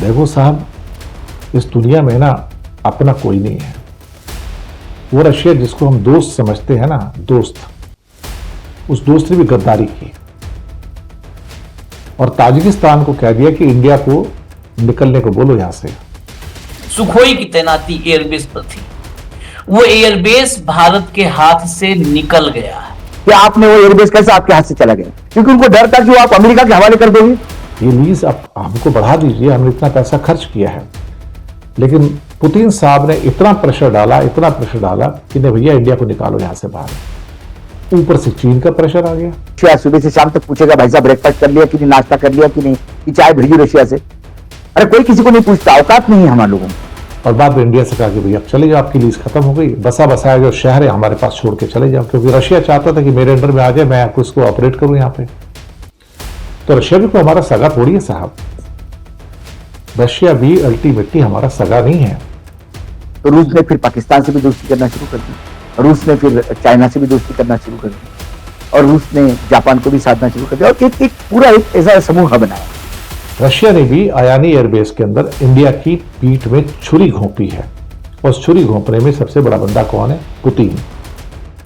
देखो साहब, इस दुनिया में ना अपना कोई नहीं है। वो रशिया जिसको हम दोस्त समझते हैं ना, दोस्त, उस दोस्त ने भी गद्दारी की और ताजिकिस्तान को कह दिया कि इंडिया को निकलने को बोलो यहां से। सुखोई की तैनाती एयरबेस पर थी। वो एयरबेस भारत के हाथ से निकल गया। कि आपने वो एयरबेस कैसे आपके हाथ से चला गया? क्योंकि उनको डर था कि वो आप अमेरिका के हवाले कर दोगे। ये लीज आप हमको बढ़ा दीजिए, हमने इतना पैसा खर्च किया है। लेकिन पुतिन साहब ने इतना प्रेशर डाला कि नहीं भैया इंडिया को निकालो यहां से बाहर। ऊपर से चीन का प्रेशर आ गया। रशिया सुबह से शाम तक पूछेगा भाई साहब ब्रेकफास्ट कर लिया कि नहीं, नाश्ता कर लिया कि नहीं, कि चाय भेजी रशिया से। अरे कोई किसी को नहीं पूछता, औकात नहीं है हमारे लोगों को। और बाद में इंडिया से कहा कि भैया चले जाओ, आपकी लीज खत्म हो गई, बसा बसाया जो शहर है हमारे पास छोड़ के चले जाओ। क्योंकि रशिया चाहता था कि मेरे अंडर में आ जाए, मैं आपको इसको ऑपरेट करूं यहां पे। तो रशिया भी कोई हमारा सगा थोड़ी है साहब। रशिया भी अल्टीमेटली हमारा सगा नहीं है। तो रूस ने फिर पाकिस्तान से भी दोस्ती करना शुरू कर दी, रूस ने फिर चाइना से भी दोस्ती करना शुरू कर दी, और रूस ने जापान को भी साधना शुरू कर दिया, और एक पूरा एक ऐसा समूह बनाया। रशिया ने भी आयानी एयरबेस के अंदर इंडिया की पीठ में छुरी घोंपी है। और उस छुरी घोंपने में सबसे बड़ा बंदा कौन है? पुतिन।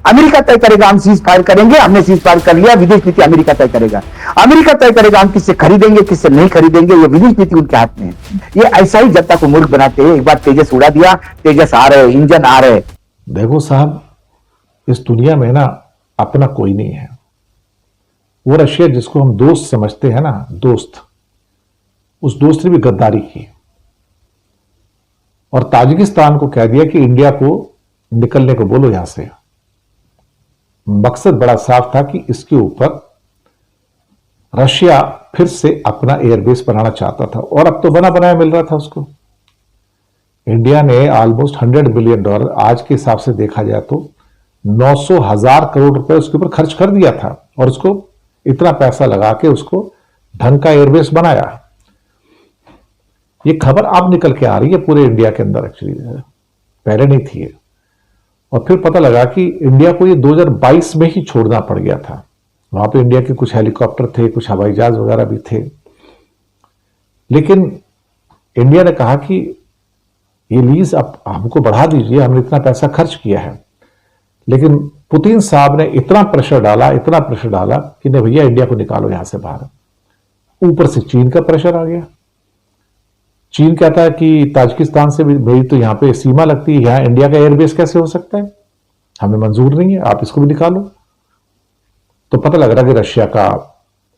अमेरिका तय करेगा हम सीज फायर करेंगे, हमने सीज फायर कर लिया, विदेश नीति अमेरिका तय करेगा। अमेरिका तय करेगा हम किससे खरीदेंगे किससे नहीं खरीदेंगे, ये विदेश नीति उनके हाथ में है। ये ऐसा ही जनता को मूर्ख बनाते हैं। एक बार तेजस उड़ा दिया, तेजस आ रहे, इंजन आ रहे। देखो साहब, इस दुनिया में ना अपना कोई नहीं है। वो रशिया जिसको हम दोस्त समझते हैं ना, दोस्त, उस दोस्त ने भी गद्दारी की और ताजिकिस्तान को कह दिया कि इंडिया को निकलने को बोलो यहां से। मकसद बड़ा साफ था कि इसके ऊपर रशिया फिर से अपना एयरबेस बनाना चाहता था, और अब तो बना बनाया मिल रहा था उसको। इंडिया ने ऑलमोस्ट $100 बिलियन, आज के हिसाब से देखा जाए तो 900,000 करोड़ रुपए उसके ऊपर खर्च कर दिया था, और उसको इतना पैसा लगा के उसको ढंग का एयरबेस बनाया। ये खबर अब निकल के आ रही है पूरे इंडिया के अंदर, एक्चुअली पहले नहीं थी। और फिर पता लगा कि इंडिया को ये 2022 में ही छोड़ना पड़ गया था। वहां पे इंडिया के कुछ हेलीकॉप्टर थे, कुछ हवाई जहाज वगैरह भी थे। लेकिन इंडिया ने कहा कि ये लीज आप हमको बढ़ा दीजिए, हमने इतना पैसा खर्च किया है। लेकिन पुतिन साहब ने इतना प्रेशर डाला कि नहीं भैया इंडिया को निकालो यहां से बाहर। ऊपर से चीन का प्रेशर आ गया। चीन कहता है कि ताजिकिस्तान से भी मेरी तो यहां पे सीमा लगती है, यहां इंडिया का एयरबेस कैसे हो सकता है, हमें मंजूर नहीं है, आप इसको भी निकालो। तो पता लग रहा है कि रशिया का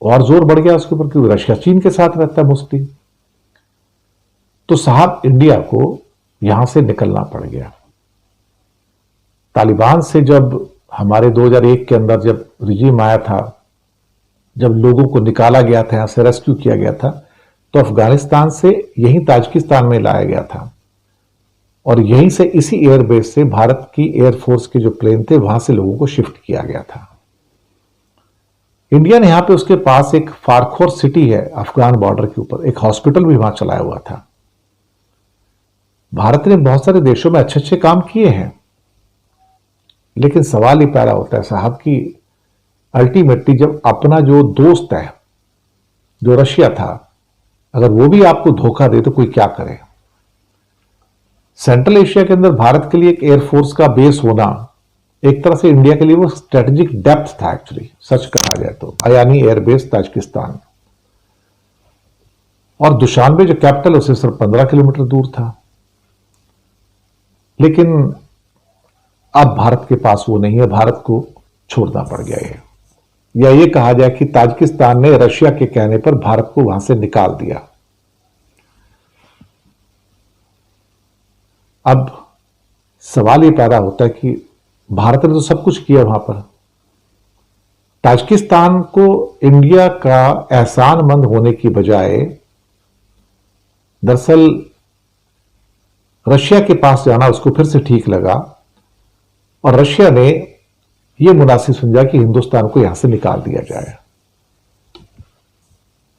और जोर बढ़ गया उसके ऊपर, क्योंकि रशिया चीन के साथ रहता है मोस्टली। तो साहब इंडिया को यहां से निकलना पड़ गया। तालिबान से जब हमारे 2001 के अंदर जब रिजीम आया था, जब लोगों को निकाला गया था, यहां से रेस्क्यू किया गया था, तो अफगानिस्तान से यहीं ताजिकिस्तान में लाया गया था, और यहीं से इसी एयरबेस से भारत की एयरफोर्स के जो प्लेन थे वहां से लोगों को शिफ्ट किया गया था। इंडिया ने यहां पे उसके पास एक फारखोर सिटी है अफगान बॉर्डर के ऊपर, एक हॉस्पिटल भी वहां चलाया हुआ था। भारत ने बहुत सारे देशों में अच्छे अच्छे काम किए हैं, लेकिन सवाल ये पैदा होता है साहब कि अल्टीमेटली जब अपना जो दोस्त है, जो रशिया था, अगर वो भी आपको धोखा दे तो कोई क्या करे। सेंट्रल एशिया के अंदर भारत के लिए एक एयरफोर्स का बेस होना एक तरह से इंडिया के लिए वो स्ट्रेटेजिक डेप्थ था एक्चुअली, सच कहा जाए तो। आयानी एयरबेस ताजिकिस्तान, और दुशानबे जो कैपिटल उससे सिर्फ 15 किलोमीटर दूर था। लेकिन अब भारत के पास वो नहीं है, भारत को छोड़ना पड़ गया है, या ये कहा जाए कि ताजिकिस्तान ने रशिया के कहने पर भारत को वहां से निकाल दिया। अब सवाल ये पैदा होता है कि भारत ने तो सब कुछ किया वहां पर, ताजिकिस्तान को इंडिया का एहसानमंद होने की बजाय दरअसल रशिया के पास जाना उसको फिर से ठीक लगा, और रशिया ने यह मुनासिब समझा कि हिंदुस्तान को यहां से निकाल दिया जाए।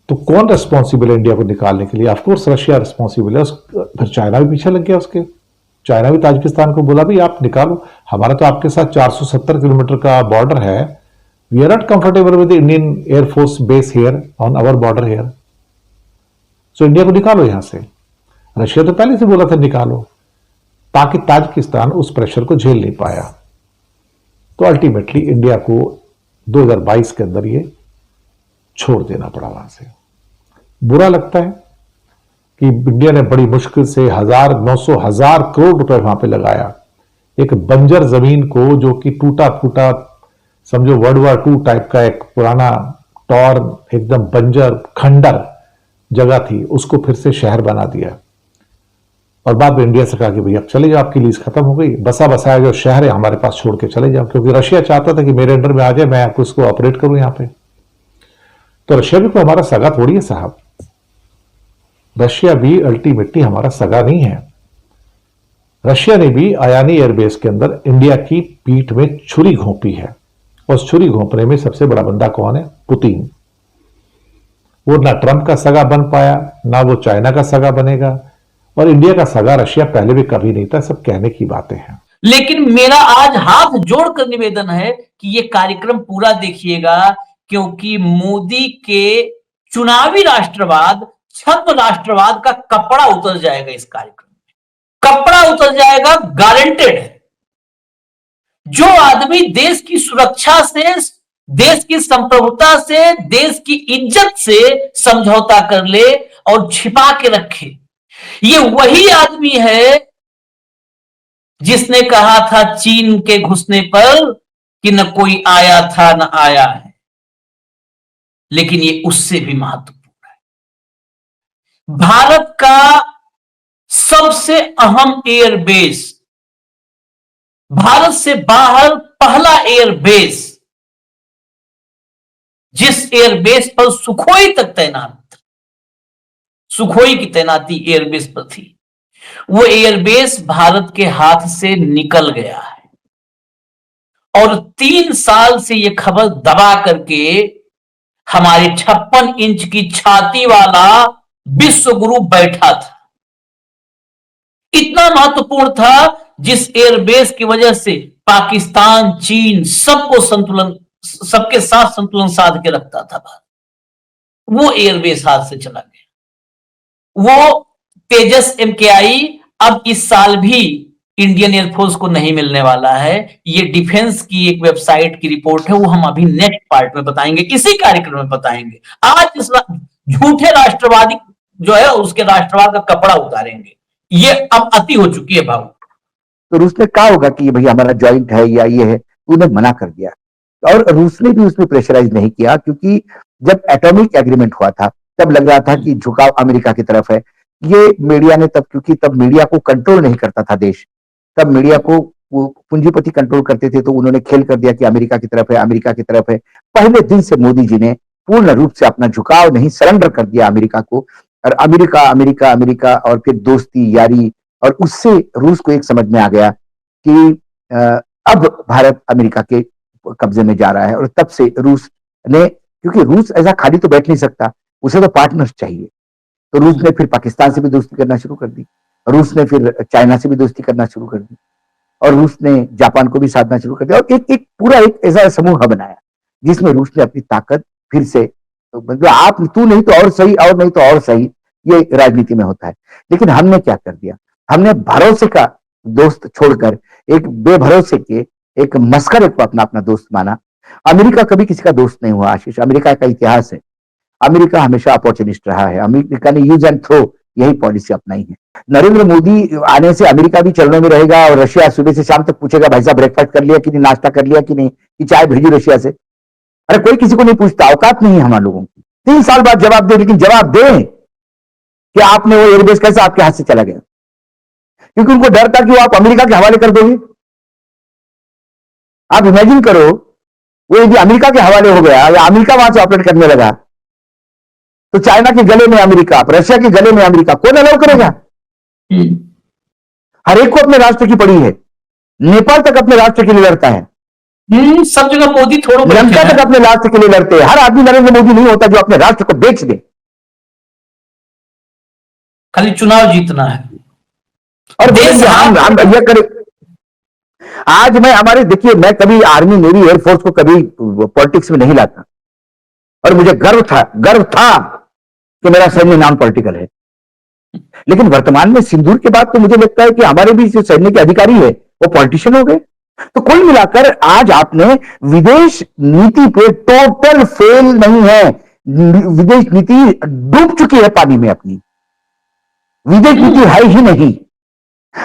तो कौन रिस्पॉन्सिबल है इंडिया को निकालने के लिए? ऑफकोर्स रशिया रिस्पॉन्सिबल है। फिर चाइना भी पीछे लग गया उसके। चाइना भी ताजिकिस्तान को बोला भी आप निकालो, हमारा तो आपके साथ 470 किलोमीटर का बॉर्डर है, we are not comfortable with Indian air force base here on our border here. तो इंडिया को निकालो यहां से। रशिया तो पहले से बोला था निकालो, ताकि ताजिकिस्तान उस प्रेशर को झेल नहीं पाया। तो अल्टीमेटली इंडिया को 2022 के अंदर ये छोड़ देना पड़ा वहां से। बुरा लगता है कि इंडिया ने बड़ी मुश्किल से 900,000 करोड़ रुपए वहां पे लगाया, एक बंजर जमीन को, जो कि टूटा फूटा, समझो वर्ल्ड वॉर 2 टाइप का एक पुराना टॉर्न, एकदम बंजर खंडर जगह थी, उसको फिर से शहर बना दिया। और बाद में इंडिया से कहा कि भैया चले जाओ, आपकी लीज खत्म हो गई, बसा बसाया जो शहर है हमारे पास छोड़ के चले जाओ, क्योंकि रशिया चाहता था कि मेरे अंडर में आ जाए, मैं आपको इसको ऑपरेट करूं यहां पे। तो रशिया भी कोई हमारा सगा थोड़ी है साहब, रशिया भी अल्टीमेटली हमारा सगा नहीं है। रशिया ने भी आयानी एयरबेस के अंदर इंडिया की पीठ में छुरी घोंपी है, और उस छुरी घोंपने में सबसे बड़ा बंदा कौन है? पुतिन। वो ना ट्रंप का सगा बन पाया, ना वो चाइना का सगा बनेगा, और इंडिया का सगा रशिया पहले भी कभी नहीं था। सब कहने की बातें हैं। लेकिन मेरा आज हाथ जोड़कर निवेदन है कि ये कार्यक्रम पूरा देखिएगा, क्योंकि मोदी के चुनावी राष्ट्रवाद, छद्म राष्ट्रवाद का कपड़ा उतर जाएगा इस कार्यक्रम में, कपड़ा उतर जाएगा, गारंटेड है। जो आदमी देश की सुरक्षा से, देश की संप्रभुता से, देश की इज्जत से समझौता कर ले और छिपा के रखे, ये वही आदमी है जिसने कहा था चीन के घुसने पर कि न कोई आया था न आया है। लेकिन ये उससे भी महत्वपूर्ण है। भारत का सबसे अहम एयरबेस, भारत से बाहर पहला एयरबेस, जिस एयरबेस पर सुखोई तक तैनात था, सुखोई की तैनाती एयरबेस पर थी, वो एयरबेस भारत के हाथ से निकल गया है। और 3 साल से ये खबर दबा करके हमारे 56 इंच की छाती वाला विश्व गुरु बैठा था। इतना महत्वपूर्ण था, जिस एयरबेस की वजह से पाकिस्तान, चीन सबको संतुलन, सबके साथ संतुलन साध के रखता था भारत, वो एयरबेस हाथ से चला गया। वो तेजस MKI अब इस साल भी इंडियन एयरफोर्स को नहीं मिलने वाला है। ये डिफेंस की एक वेबसाइट की रिपोर्ट है, वो हम अभी नेक्स्ट पार्ट में बताएंगे, इसी कार्यक्रम में बताएंगे। आज इस झूठे राष्ट्रवादी जो है उसके राष्ट्रवाद का कपड़ा उतारेंगे। ये अब अति हो चुकी है भाव। तो रूस ने कहा होगा कि भाई हमारा ज्वाइंट है या ये है, उन्हें मना कर दिया। और रूस ने भी उसमें प्रेशराइज नहीं किया, क्योंकि जब एटॉमिक एग्रीमेंट हुआ था तब लग रहा था कि झुकाव अमेरिका की तरफ है। ये मीडिया ने तब, क्योंकि तब मीडिया को कंट्रोल नहीं करता था देश, तब मीडिया को वो पूंजीपति कंट्रोल करते थे, तो उन्होंने खेल कर दिया कि अमेरिका की तरफ है, अमेरिका की तरफ है। पहले दिन से मोदी जी ने पूर्ण रूप से अपना झुकाव नहीं, सरेंडर कर दिया अमेरिका को, और अमेरिका अमेरिका अमेरिका, और फिर दोस्ती यारी, और उससे रूस को एक समझ में आ गया कि अब भारत अमेरिका के कब्जे में जा रहा है। और तब से रूस ने, क्योंकि रूस ऐसा खाली तो बैठ नहीं सकता, उसे तो पार्टनर्स चाहिए, तो रूस ने फिर पाकिस्तान से भी दोस्ती करना शुरू कर दी, रूस ने फिर चाइना से भी दोस्ती करना शुरू कर दी, और रूस ने जापान को भी साधना शुरू कर दिया, और एक पूरा एक ऐसा समूह बनाया जिसमें रूस ने अपनी ताकत फिर से, मतलब आप तू नहीं तो और सही, और नहीं तो और सही, ये राजनीति में होता है। लेकिन हमने क्या कर दिया, हमने भरोसे का दोस्त छोड़कर एक बेभरोसे के, एक मस्करे को अपना दोस्त माना। अमेरिका कभी किसी का दोस्त नहीं हुआ आशीष, अमेरिका का इतिहास है। अमेरिका हमेशा अपॉर्चुनिस्ट रहा है, अमेरिका ने यूज एंड थ्रो यही पॉलिसी अपनाई है। नरेंद्र मोदी आने से अमेरिका भी चलने में रहेगा, और रशिया सुबह से शाम तक पूछेगा भाई साहब ब्रेकफास्ट कर लिया कि नहीं, नाश्ता कर लिया कि नहीं, कि चाय भेजी रशिया से। अरे कोई किसी को नहीं पूछता, औकात नहीं है हमारे लोगों की। 3 साल बाद जवाब दे, लेकिन जवाब दें कि आपने वो एयरबेस कैसे आपके हाथ से चला गया, क्योंकि उनको डर था कि वो आप अमेरिका के हवाले कर दोगे। आप इमेजिन करो, वो यदि अमेरिका के हवाले हो गया या अमेरिका वहां से ऑपरेट करने लगा, तो चाइना के गले में अमेरिका, रशिया के गले में अमेरिका, कौन अलाउ करेगा? हर एक को अपने राष्ट्र की पड़ी है। नेपाल तक अपने राष्ट्र के लिए लड़ता है, सब जगह मोदी थोड़ा लंका तक अपने राष्ट्र के लिए लड़ते हैं। हर आदमी नरेंद्र मोदी नहीं होता जो अपने राष्ट्र को बेच दे। खाली चुनाव जीतना है और देश हम ये करें। आज मैं हमारे, देखिए, मैं कभी आर्मी, नेवी, एयरफोर्स को कभी पॉलिटिक्स में नहीं लाता, और मुझे गर्व था कि मेरा सैन्य नॉन पॉलिटिकल है। लेकिन वर्तमान में सिंदूर के बाद तो मुझे लगता है कि हमारे भी जो सैन्य के अधिकारी है वो पॉलिटिशियन हो गए। तो कुल मिलाकर आज आपने विदेश नीति पे टोटल फेल नहीं है, विदेश नीति डूब चुकी है पानी में अपनी, विदेश नीति है ही नहीं।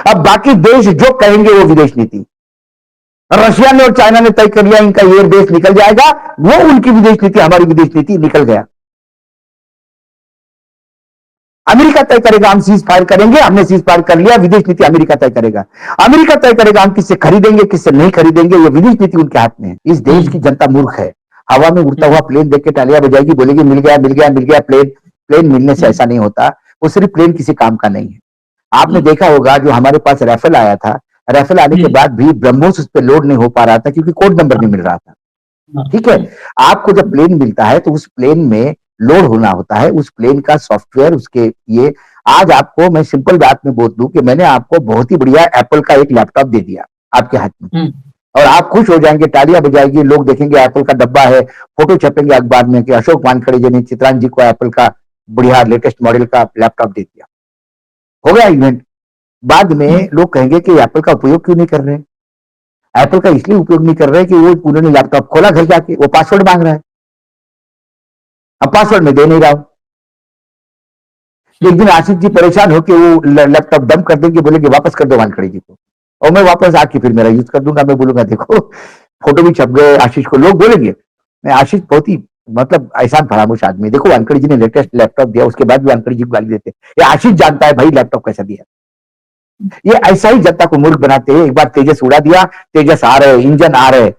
अब बाकी देश जो कहेंगे वो विदेश नीति, रशिया ने और चाइना ने तय कर लिया इनका एयर बेस निकल जाएगा, वो उनकी विदेश नीति, हमारी विदेश नीति निकल गया। अमेरिका तय करेगा हम सीज फायर करेंगे, हमने सीज फायर कर लिया, विदेश नीति अमेरिका तय करेगा। अमेरिका तय करेगा हम किससे खरीदेंगे किससे नहीं खरीदेंगे, ये विदेश नीति उनके हाथ में है। इस देश की जनता मूर्ख है, हवा में उड़ता हुआ प्लेन देख के तालियां बजाएगी, बोलेगी मिल गया मिल गया मिल गया प्लेन। प्लेन मिलने से ऐसा नहीं होता, वो सिर्फ प्लेन किसी काम का नहीं है। आपने देखा होगा जो हमारे पास राफेल आया था, राफेल आने के बाद भी ब्रह्मोस उस पर लोड नहीं हो पा रहा था क्योंकि कोड नंबर नहीं मिल रहा था। ठीक है, आपको जब प्लेन मिलता है तो उस प्लेन में लोड होना होता है, उस प्लेन का सॉफ्टवेयर उसके ये। आज आपको मैं सिंपल बात में बोल दूं कि मैंने आपको बहुत ही बढ़िया एप्पल का एक लैपटॉप दे दिया आपके हाथ में, और आप खुश हो जाएंगे, तालियां बजाएंगे, लोग देखेंगे एप्पल का डब्बा है, फोटो छपेंगे अखबार में कि अशोक वानखेड़े जी ने चित्रांश जी को एप्पल का बढ़िया लेटेस्ट मॉडल का लैपटॉप दे दिया, हो गया इवेंट। बाद में लोग कहेंगे कि एप्पल का उपयोग क्यों नहीं कर रहे। एप्पल का इसलिए उपयोग नहीं कर रहे कि वो उन्होंने लैपटॉप खोला घर जाके, वो पासवर्ड मांग रहा है, अब पासवर्ड में दे नहीं रहा हूं। एक दिन आशीष जी परेशान होकर वो लैपटॉप डंप कर देंगे, बोलेंगे वापस कर दो वानखेड़े जी को, और मैं वापस आके फिर मेरा यूज कर दूंगा। मैं बोलूंगा देखो फोटो भी छप गए, आशीष को लोग बोलेंगे। मैं आशीष बहुत ही मतलब एहसान फरामोश आदमी, देखो वानखेड़े जी ने लेटेस्ट लैपटॉप दिया, उसके बाद भी वानखेड़े जी को गाली देते। ये आशीष जानता है भाई लैपटॉप कैसा दिया। ये ऐसा ही जनता को मूर्ख बनाते हैं। एक बार तेजस उड़ा दिया, तेजस आ रहे, इंजन आ रहे,